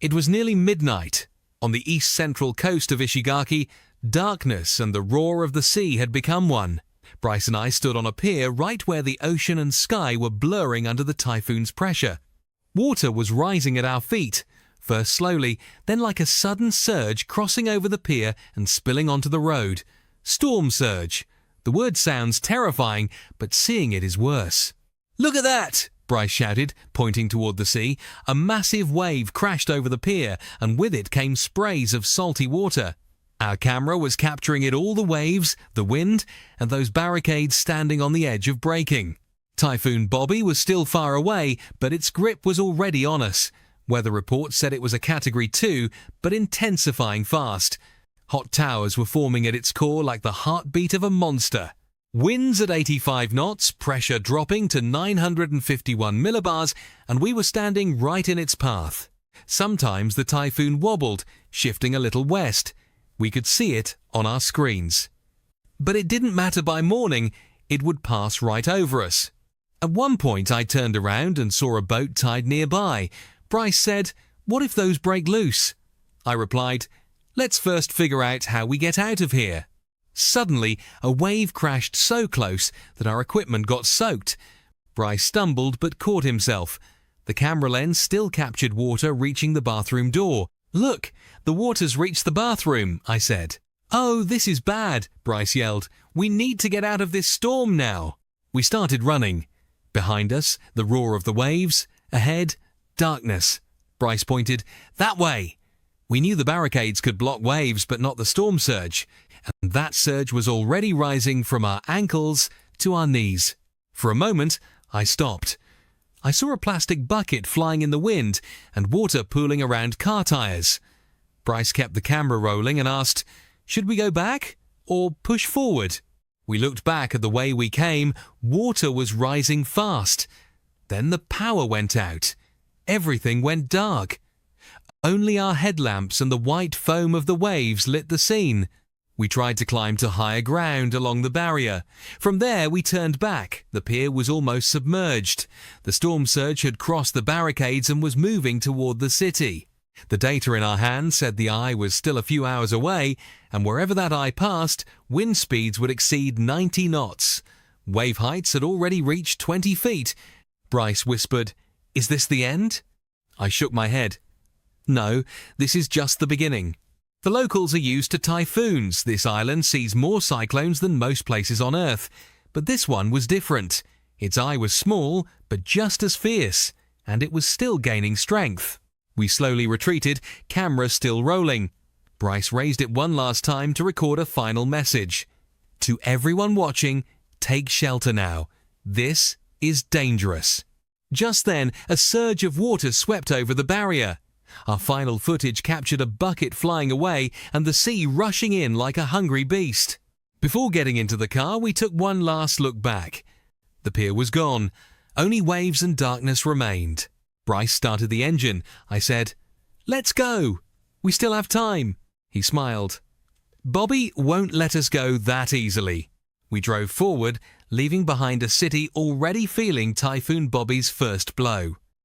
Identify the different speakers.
Speaker 1: It was nearly midnight. On the east-central coast of Ishigaki, darkness and the roar of the sea had become one. Bryce and I stood on a pier right where the ocean and sky were blurring under the typhoon's pressure. Water was rising at our feet, first slowly, then like a sudden surge crossing over the pier and spilling onto the road. Storm surge. The word sounds terrifying, but seeing it is worse. "Look at that!" Bryce shouted, pointing toward the sea. A massive wave crashed over the pier, and with it came sprays of salty water. Our camera was capturing it all: the waves, the wind, and those barricades standing on the edge of breaking. Typhoon Bobby was still far away, but its grip was already on us. Weather reports said it was a Category 2, but intensifying fast. Hot towers were forming at its core like the heartbeat of a monster. Winds at 85 knots, pressure dropping to 951 millibars, and we were standing right in its path. Sometimes the typhoon wobbled, shifting a little west. We could see it on our screens. But it didn't matter by morning, it would pass right over us. At one point I turned around and saw a boat tied nearby. Bryce said, "What if those break loose?" I replied, "Let's first figure out how we get out of here." Suddenly, a wave crashed so close that our equipment got soaked. Bryce stumbled but caught himself. The camera lens still captured water reaching the bathroom door. "Look, the water's reached the bathroom," I said. "Oh, this is bad," Bryce yelled. "We need to get out of this storm now." We started running. Behind us, the roar of the waves. Ahead, darkness. Bryce pointed, "That way." We knew the barricades could block waves but not the storm surge, and that surge was already rising from our ankles to our knees. For a moment, I stopped. I saw a plastic bucket flying in the wind and water pooling around car tires. Bryce kept the camera rolling and asked, "Should we go back or push forward?" We looked back at the way we came. Water was rising fast. Then the power went out. Everything went dark. Only our headlamps and the white foam of the waves lit the scene. We tried to climb to higher ground along the barrier. From there we turned back. The pier was almost submerged. The storm surge had crossed the barricades and was moving toward the city. The data in our hands said the eye was still a few hours away, and wherever that eye passed, wind speeds would exceed 90 knots. Wave heights had already reached 20 feet. Bryce whispered, "Is this the end?" I shook my head. "No, this is just the beginning." The locals are used to typhoons. This island sees more cyclones than most places on Earth. But this one was different. Its eye was small, but just as fierce, and it was still gaining strength. We slowly retreated, camera still rolling. Bryce raised it one last time to record a final message. "To everyone watching, take shelter now. This is dangerous." Just then, a surge of water swept over the barrier. Our final footage captured a bucket flying away and the sea rushing in like a hungry beast. Before getting into the car, we took one last look back. The pier was gone. Only waves and darkness remained. Bryce started the engine. I said, "Let's go. We still have time." He smiled. "Bobby won't let us go that easily." We drove forward, leaving behind a city already feeling Typhoon Bobby's first blow.